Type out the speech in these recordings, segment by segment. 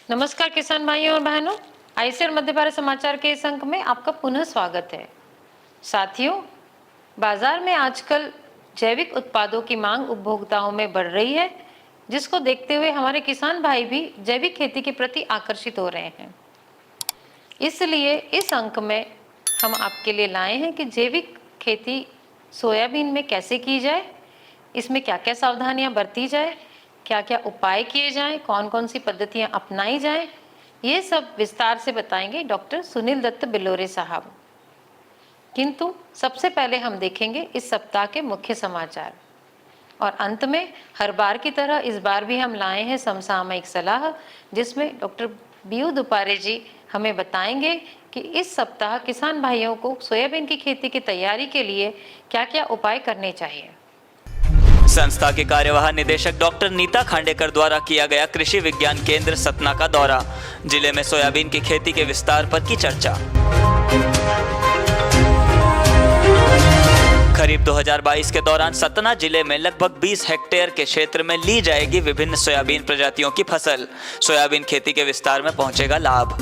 नमस्कार किसान भाइयों और बहनों, आईसीआर मध्य भारत समाचार के इस अंक में आपका पुनः स्वागत है। साथियों, बाजार में आजकल जैविक उत्पादों की मांग उपभोक्ताओं में बढ़ रही है, जिसको देखते हुए हमारे किसान भाई भी जैविक खेती के प्रति आकर्षित हो रहे हैं। इसलिए इस अंक में हम आपके लिए लाए हैं कि जैविक खेती सोयाबीन में कैसे की जाए, इसमें क्या क्या सावधानियां बरती जाए, क्या क्या उपाय किए जाएं, कौन कौन सी पद्धतियां अपनाई जाएं, ये सब विस्तार से बताएंगे डॉक्टर सुनील दत्त बिलोरे साहब। किंतु सबसे पहले हम देखेंगे इस सप्ताह के मुख्य समाचार और अंत में हर बार की तरह इस बार भी हम लाए हैं समसामयिक सलाह, जिसमें डॉक्टर बीयू दुपारे जी हमें बताएंगे कि इस सप्ताह किसान भाइयों को सोयाबीन की खेती की तैयारी के लिए क्या क्या उपाय करने चाहिए। संस्था के कार्यवाहक निदेशक डॉक्टर नीता खांडेकर द्वारा किया गया कृषि विज्ञान केंद्र सतना का दौरा, जिले में सोयाबीन की खेती के विस्तार पर की चर्चा। खरीफ 2022 के दौरान सतना जिले में लगभग 20 हेक्टेयर के क्षेत्र में ली जाएगी विभिन्न सोयाबीन प्रजातियों की फसल। सोयाबीन खेती के विस्तार में पहुंचेगा लाभ।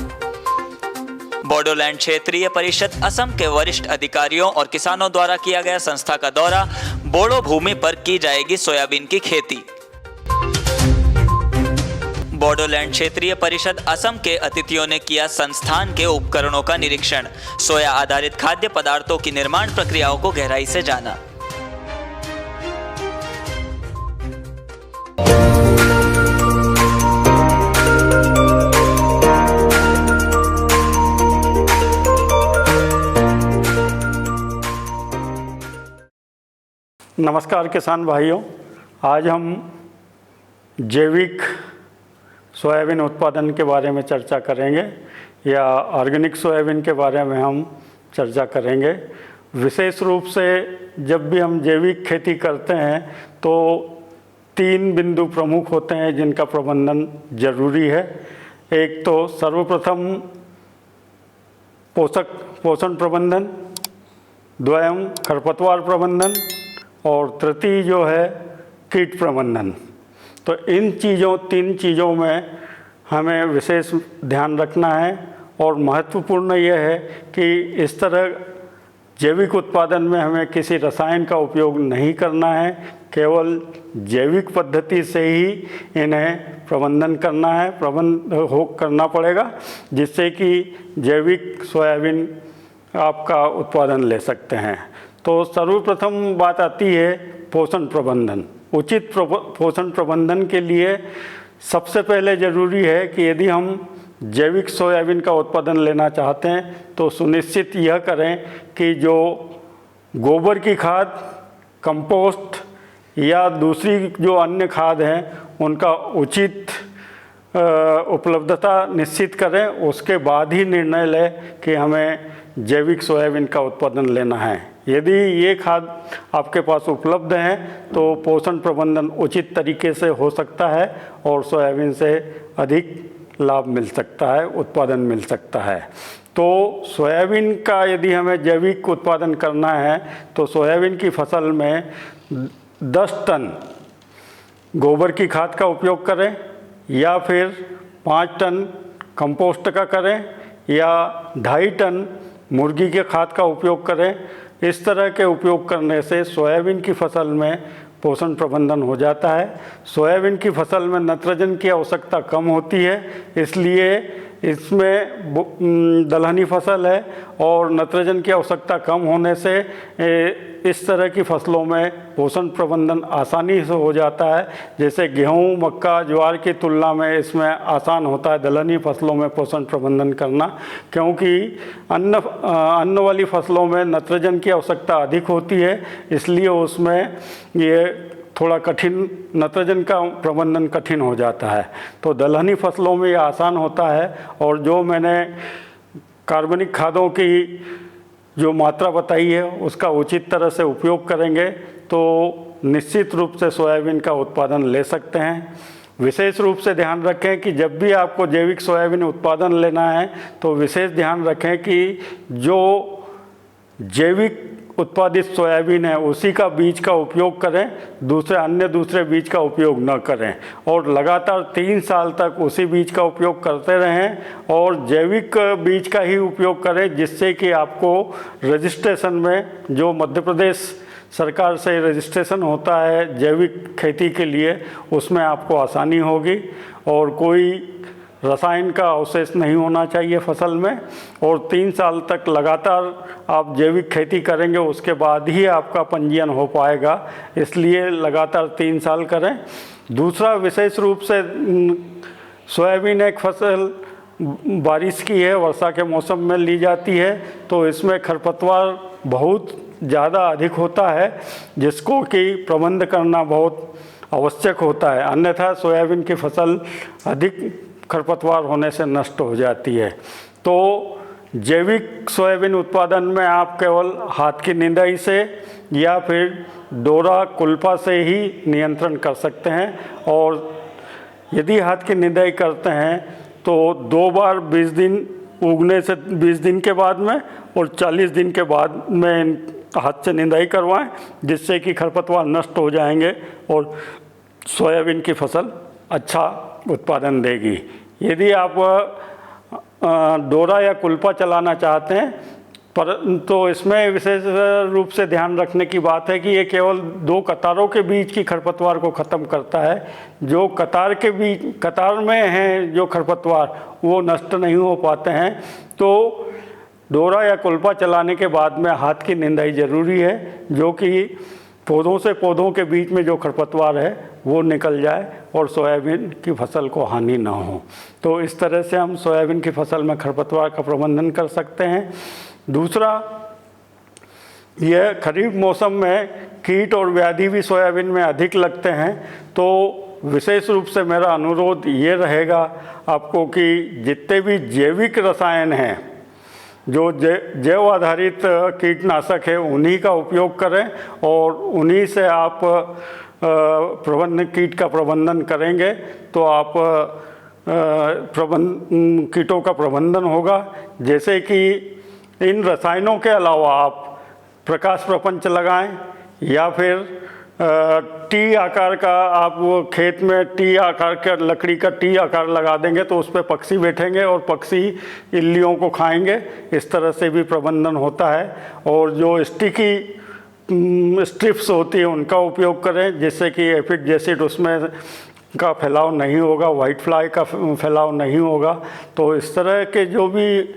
बोडोलैंड क्षेत्रीय परिषद असम के वरिष्ठ अधिकारियों और किसानों द्वारा किया गया संस्था का दौरा, बोडो भूमि पर की जाएगी सोयाबीन की खेती। बोडोलैंड क्षेत्रीय परिषद असम के अतिथियों ने किया संस्थान के उपकरणों का निरीक्षण, सोया आधारित खाद्य पदार्थों की निर्माण प्रक्रियाओं को गहराई से जाना। नमस्कार किसान भाइयों, आज हम जैविक सोयाबीन उत्पादन के बारे में चर्चा करेंगे या ऑर्गेनिक सोयाबीन के बारे में हम चर्चा करेंगे। विशेष रूप से जब भी हम जैविक खेती करते हैं तो 3 बिंदु प्रमुख होते हैं जिनका प्रबंधन जरूरी है। एक तो सर्वप्रथम पोषण प्रबंधन, द्वितीय खरपतवार प्रबंधन और तृतीय जो है कीट प्रबंधन। तो इन 3 चीज़ों में हमें विशेष ध्यान रखना है और महत्वपूर्ण यह है कि इस तरह जैविक उत्पादन में हमें किसी रसायन का उपयोग नहीं करना है, केवल जैविक पद्धति से ही इन्हें प्रबंधन करना है, करना पड़ेगा, जिससे कि जैविक सोयाबीन आपका उत्पादन ले सकते हैं। तो सर्वप्रथम बात आती है पोषण प्रबंधन। उचित पोषण प्रबंधन के लिए सबसे पहले ज़रूरी है कि यदि हम जैविक सोयाबीन का उत्पादन लेना चाहते हैं तो सुनिश्चित यह करें कि जो गोबर की खाद, कंपोस्ट या दूसरी जो अन्य खाद हैं उनका उचित उपलब्धता निश्चित करें। उसके बाद ही निर्णय लें कि हमें जैविक सोयाबीन का उत्पादन लेना है। यदि ये खाद आपके पास उपलब्ध हैं तो पोषण प्रबंधन उचित तरीके से हो सकता है और सोयाबीन से अधिक लाभ मिल सकता है, उत्पादन मिल सकता है। तो सोयाबीन का यदि हमें जैविक उत्पादन करना है तो सोयाबीन की फसल में 10 टन गोबर की खाद का उपयोग करें या फिर 5 टन कंपोस्ट का करें या 2.5 टन मुर्गी के खाद का उपयोग करें। इस तरह के उपयोग करने से सोयाबीन की फसल में पोषण प्रबंधन हो जाता है। सोयाबीन की फसल में नाइट्रोजन की आवश्यकता कम होती है, इसलिए इसमें दलहनी फसल है और नाइट्रोजन की आवश्यकता कम होने से इस तरह की फसलों में पोषण प्रबंधन आसानी से हो जाता है। जैसे गेहूं, मक्का, ज्वार की तुलना में इसमें आसान होता है दलहनी फसलों में पोषण प्रबंधन करना, क्योंकि अन्न वाली फसलों में नाइट्रोजन की आवश्यकता अधिक होती है, इसलिए उसमें ये थोड़ा कठिन, नाइट्रोजन का प्रबंधन कठिन हो जाता है। तो दलहनी फसलों में ये आसान होता है और जो मैंने कार्बनिक खादों की जो मात्रा बताई है उसका उचित तरह से उपयोग करेंगे तो निश्चित रूप से सोयाबीन का उत्पादन ले सकते हैं। विशेष रूप से ध्यान रखें कि जब भी आपको जैविक सोयाबीन उत्पादन लेना है तो विशेष ध्यान रखें कि जो जैविक उत्पादित सोयाबीन है उसी का बीज का उपयोग करें, दूसरे बीज का उपयोग न करें और लगातार 3 साल तक उसी बीज का उपयोग करते रहें और जैविक बीज का ही उपयोग करें, जिससे कि आपको रजिस्ट्रेशन में जो मध्य प्रदेश सरकार से रजिस्ट्रेशन होता है जैविक खेती के लिए, उसमें आपको आसानी होगी और कोई रसायन का अवशेष नहीं होना चाहिए फसल में। और 3 साल तक लगातार आप जैविक खेती करेंगे, उसके बाद ही आपका पंजीयन हो पाएगा, इसलिए लगातार 3 साल करें। दूसरा, विशेष रूप से सोयाबीन एक फसल बारिश की है, वर्षा के मौसम में ली जाती है, तो इसमें खरपतवार बहुत ज़्यादा अधिक होता है, जिसको कि प्रबंध करना बहुत आवश्यक होता है, अन्यथा सोयाबीन की फसल अधिक खरपतवार होने से नष्ट हो जाती है। तो जैविक सोयाबीन उत्पादन में आप केवल हाथ की निंदाई से या फिर डोरा कुल्पा से ही नियंत्रण कर सकते हैं और यदि हाथ की निंदाई करते हैं तो 2 बार 20 दिन उगने से 20 दिन के बाद में और 40 दिन के बाद में हाथ से निंदाई करवाएं, जिससे कि खरपतवार नष्ट हो जाएंगे और सोयाबीन की फसल अच्छा उत्पादन देगी। यदि आप डोरा या कुल्पा चलाना चाहते हैं तो इसमें विशेष रूप से ध्यान रखने की बात है कि ये केवल 2 कतारों के बीच की खरपतवार को ख़त्म करता है। जो कतार में हैं जो खरपतवार वो नष्ट नहीं हो पाते हैं, तो डोरा या कुल्पा चलाने के बाद में हाथ की निंदाई ज़रूरी है, जो कि पौधों से पौधों के बीच में जो खरपतवार है वो निकल जाए और सोयाबीन की फसल को हानि ना हो। तो इस तरह से हम सोयाबीन की फसल में खरपतवार का प्रबंधन कर सकते हैं। दूसरा, यह खरीफ मौसम में कीट और व्याधि भी सोयाबीन में अधिक लगते हैं, तो विशेष रूप से मेरा अनुरोध ये रहेगा आपको कि जितने भी जैविक रसायन हैं, जो जैव आधारित कीटनाशक है, उन्हीं का उपयोग करें और उन्हीं से आप कीट का प्रबंधन करेंगे तो आप कीटों का प्रबंधन होगा। जैसे कि इन रसायनों के अलावा आप प्रकाश प्रपंच लगाएं या फिर टी आकार का आप खेत में टी आकार का लकड़ी का टी आकार लगा देंगे तो उस पर पक्षी बैठेंगे और पक्षी इल्लियों को खाएंगे। इस तरह से भी प्रबंधन होता है। और जो स्टिकी स्ट्रिप्स होती है उनका उपयोग करें, जिससे कि एफिड एसिड उसमें का फैलाव नहीं होगा, वाइट फ्लाई का फैलाव नहीं होगा। तो इस तरह के जो भी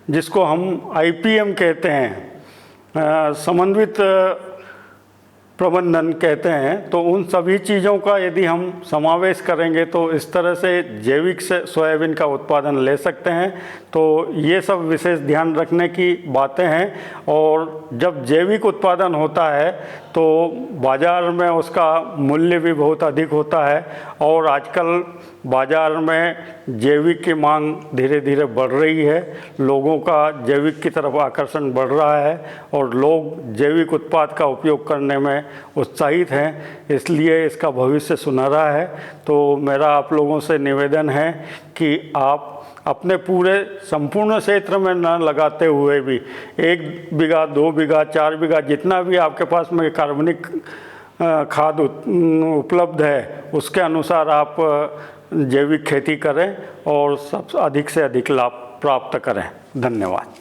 जिसको हम IPM कहते हैं, समन्वित प्रबंधन कहते हैं, तो उन सभी चीज़ों का यदि हम समावेश करेंगे तो इस तरह से जैविक से सोयाबीन का उत्पादन ले सकते हैं। तो ये सब विशेष ध्यान रखने की बातें हैं। और जब जैविक उत्पादन होता है तो बाज़ार में उसका मूल्य भी बहुत अधिक होता है और आजकल बाज़ार में जैविक की मांग धीरे धीरे बढ़ रही है, लोगों का जैविक की तरफ आकर्षण बढ़ रहा है और लोग जैविक उत्पाद का उपयोग करने में उत्साहित हैं, इसलिए इसका भविष्य सुनहरा है। तो मेरा आप लोगों से निवेदन है कि आप अपने पूरे संपूर्ण क्षेत्र में न लगाते हुए भी 1 बीघा, 2 बीघा, 4 बीघा, जितना भी आपके पास में कार्बनिक खाद उपलब्ध है उसके अनुसार आप जैविक खेती करें और सब अधिक से अधिक लाभ प्राप्त करें। धन्यवाद।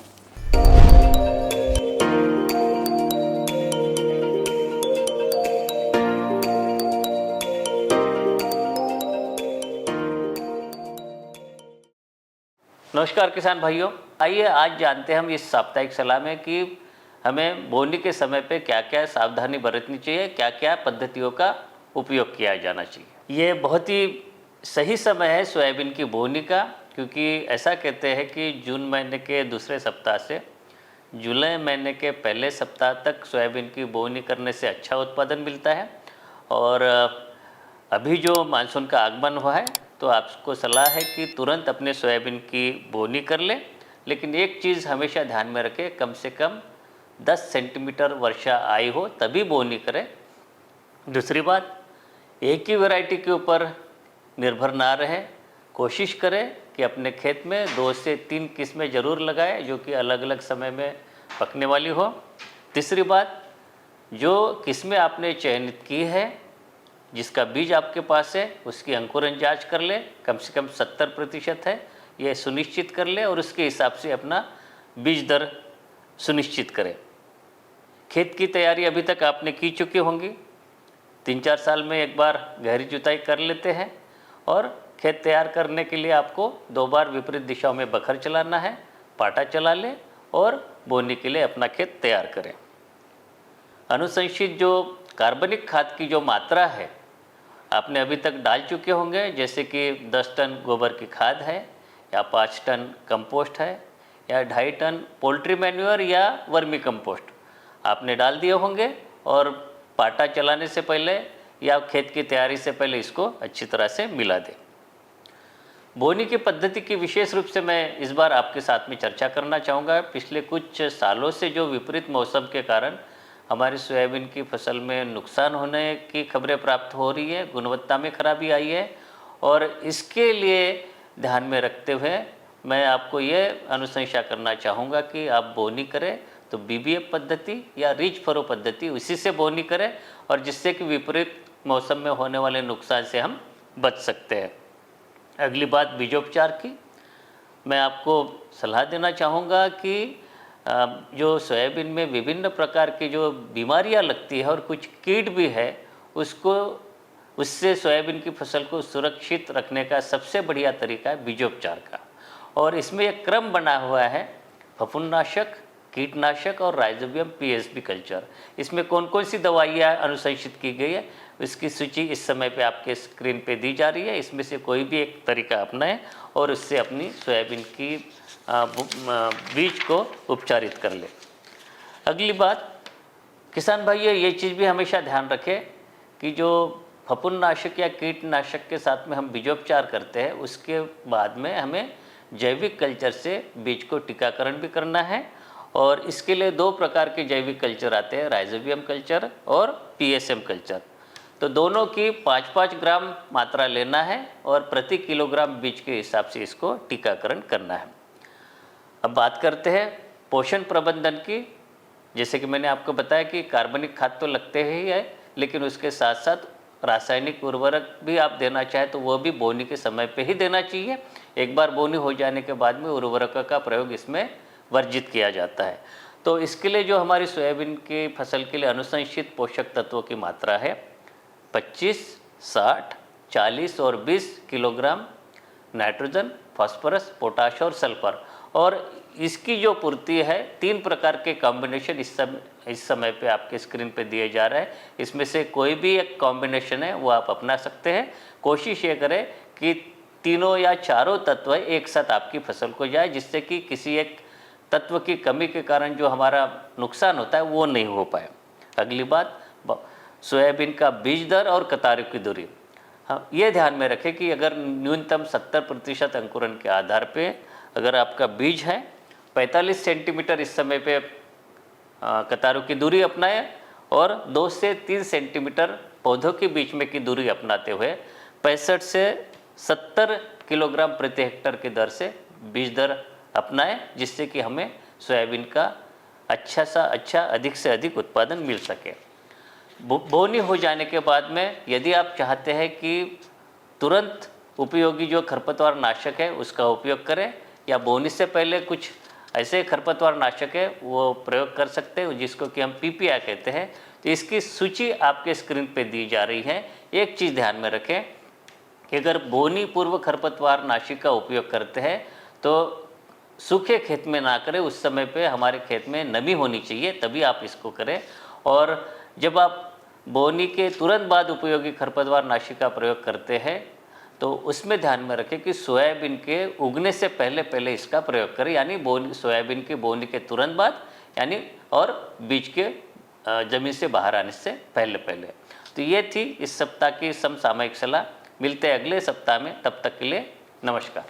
नमस्कार किसान भाइयों, आइए आज जानते हैं हम इस साप्ताहिक सलाह में कि हमें बोनी के समय पे क्या क्या सावधानी बरतनी चाहिए, क्या क्या पद्धतियों का उपयोग किया जाना चाहिए। ये बहुत ही सही समय है सोयाबीन की बोनी का, क्योंकि ऐसा कहते हैं कि जून महीने के दूसरे सप्ताह से जुलाई महीने के पहले सप्ताह तक सोयाबीन की बोनी करने से अच्छा उत्पादन मिलता है। और अभी जो मानसून का आगमन हुआ है तो आपको सलाह है कि तुरंत अपने सोयाबीन की बोनी कर लें, लेकिन एक चीज़ हमेशा ध्यान में रखें, कम से कम 10 सेंटीमीटर वर्षा आई हो तभी बोनी करें। दूसरी बात, एक ही वैरायटी के ऊपर निर्भर ना रहें, कोशिश करें कि अपने खेत में 2 से 3 किस्में ज़रूर लगाएं जो कि अलग अलग समय में पकने वाली हो। तीसरी बात, जो किस्में आपने चयनित की है, जिसका बीज आपके पास है, उसकी अंकुरण जांच कर ले, कम से कम 70% है यह सुनिश्चित कर ले और उसके हिसाब से अपना बीज दर सुनिश्चित करें। खेत की तैयारी अभी तक आपने की चुकी होंगी। 3-4 साल में एक बार गहरी जुताई कर लेते हैं और खेत तैयार करने के लिए आपको 2 बार विपरीत दिशाओं में बखर चलाना है, पाटा चला लें और बोनी के लिए अपना खेत तैयार करें। अनुशंसित जो कार्बनिक खाद की जो मात्रा है आपने अभी तक डाल चुके होंगे, जैसे कि 10 टन गोबर की खाद है या 5 टन कंपोस्ट है या 2.5 टन पोल्ट्री मैन्योर या वर्मी कंपोस्ट आपने डाल दिए होंगे और पाटा चलाने से पहले या खेत की तैयारी से पहले इसको अच्छी तरह से मिला दें। बोनी की पद्धति की विशेष रूप से मैं इस बार आपके साथ में चर्चा करना चाहूँगा। पिछले कुछ सालों से जो विपरीत मौसम के कारण हमारी सोयाबीन की फसल में नुकसान होने की खबरें प्राप्त हो रही है, गुणवत्ता में खराबी आई है और इसके लिए ध्यान में रखते हुए मैं आपको ये अनुशंसा करना चाहूँगा कि आप बोनी करें तो बीबीएफ पद्धति या रिच फरो पद्धति उसी से बोनी करें और जिससे कि विपरीत मौसम में होने वाले नुकसान से हम बच सकते हैं। अगली बात बीजोपचार की, मैं आपको सलाह देना चाहूँगा कि जो सोयाबीन में विभिन्न प्रकार की जो बीमारियां लगती है और कुछ कीट भी है, उससे सोयाबीन की फसल को सुरक्षित रखने का सबसे बढ़िया तरीका है बीजोपचार का। और इसमें एक क्रम बना हुआ है, फफूंदनाशक, कीटनाशक और राइजोबियम पीएसबी कल्चर। इसमें कौन कौन सी दवाइयाँ अनुशंसित की गई है इसकी सूची इस समय पे आपके स्क्रीन पे दी जा रही है। इसमें से कोई भी एक तरीका अपनाएं और उससे अपनी सोयाबीन की बीज को उपचारित कर ले। अगली बात, किसान भाइयों ये चीज़ भी हमेशा ध्यान रखें कि जो फफूंदनाशक या कीटनाशक के साथ में हम बीजोपचार करते हैं उसके बाद में हमें जैविक कल्चर से बीज को टीकाकरण भी करना है और इसके लिए 2 प्रकार के जैविक कल्चर आते हैं, राइजोबियम कल्चर और पीएसएम कल्चर। तो दोनों की 5-5 ग्राम मात्रा लेना है और प्रति किलोग्राम बीज के हिसाब से इसको टीकाकरण करना है। अब बात करते हैं पोषण प्रबंधन की। जैसे कि मैंने आपको बताया कि कार्बनिक खाद तो लगते ही है, लेकिन उसके साथ साथ रासायनिक उर्वरक भी आप देना चाहें तो वो भी बोनी के समय पे ही देना चाहिए। एक बार बोनी हो जाने के बाद में उर्वरक का प्रयोग इसमें वर्जित किया जाता है। तो इसके लिए जो हमारी सोयाबीन की फसल के लिए अनुशंसित पोषक तत्वों की मात्रा है 25, 60, 40 और 20 किलोग्राम नाइट्रोजन, फास्फोरस, पोटाश और सल्फर। और इसकी जो पूर्ति है 3 प्रकार के कॉम्बिनेशन इस समय पे आपके स्क्रीन पे दिए जा रहे हैं। इसमें से कोई भी एक कॉम्बिनेशन है वो आप अपना सकते हैं। कोशिश ये करें कि तीनों या चारों तत्व एक साथ आपकी फसल को जाए, जिससे कि किसी एक तत्व की कमी के कारण जो हमारा नुकसान होता है वो नहीं हो पाए। अगली बात, सोयाबीन का बीज दर और कतारों की दूरी। हाँ, ये ध्यान में रखें कि अगर न्यूनतम 70% अंकुरण के आधार पे अगर आपका बीज है 45 सेंटीमीटर इस समय पे कतारों की दूरी अपनाएं और 2 से 3 सेंटीमीटर पौधों के बीच में की दूरी अपनाते हुए 65 से 70 किलोग्राम प्रति हेक्टेयर की दर से बीज दर अपनाएं, जिससे कि हमें सोयाबीन का अच्छा अधिक से अधिक उत्पादन मिल सके। बोनी हो जाने के बाद में यदि आप चाहते हैं कि तुरंत उपयोगी जो खरपतवार नाशक है उसका उपयोग करें या बोनी से पहले कुछ ऐसे खरपतवार नाशक है वो प्रयोग कर सकते हैं, जिसको कि हम पीपीआई कहते हैं। तो इसकी सूची आपके स्क्रीन पे दी जा रही है। एक चीज़ ध्यान में रखें कि अगर बोनी पूर्व खरपतवार नाशी का उपयोग करते हैं तो सूखे खेत में ना करें, उस समय पे हमारे खेत में नमी होनी चाहिए, तभी आप इसको करें। और जब आप बोनी के तुरंत बाद उपयोगी खरपतवार नाशी का प्रयोग करते हैं तो उसमें ध्यान में रखें कि सोयाबीन के उगने से पहले इसका प्रयोग करें, यानी सोयाबीन के बोनी के तुरंत बाद, यानी और बीज के ज़मीन से बाहर आने से पहले। तो ये थी इस सप्ताह की समसामयिक सलाह। मिलते हैं अगले सप्ताह में, तब तक के लिए नमस्कार।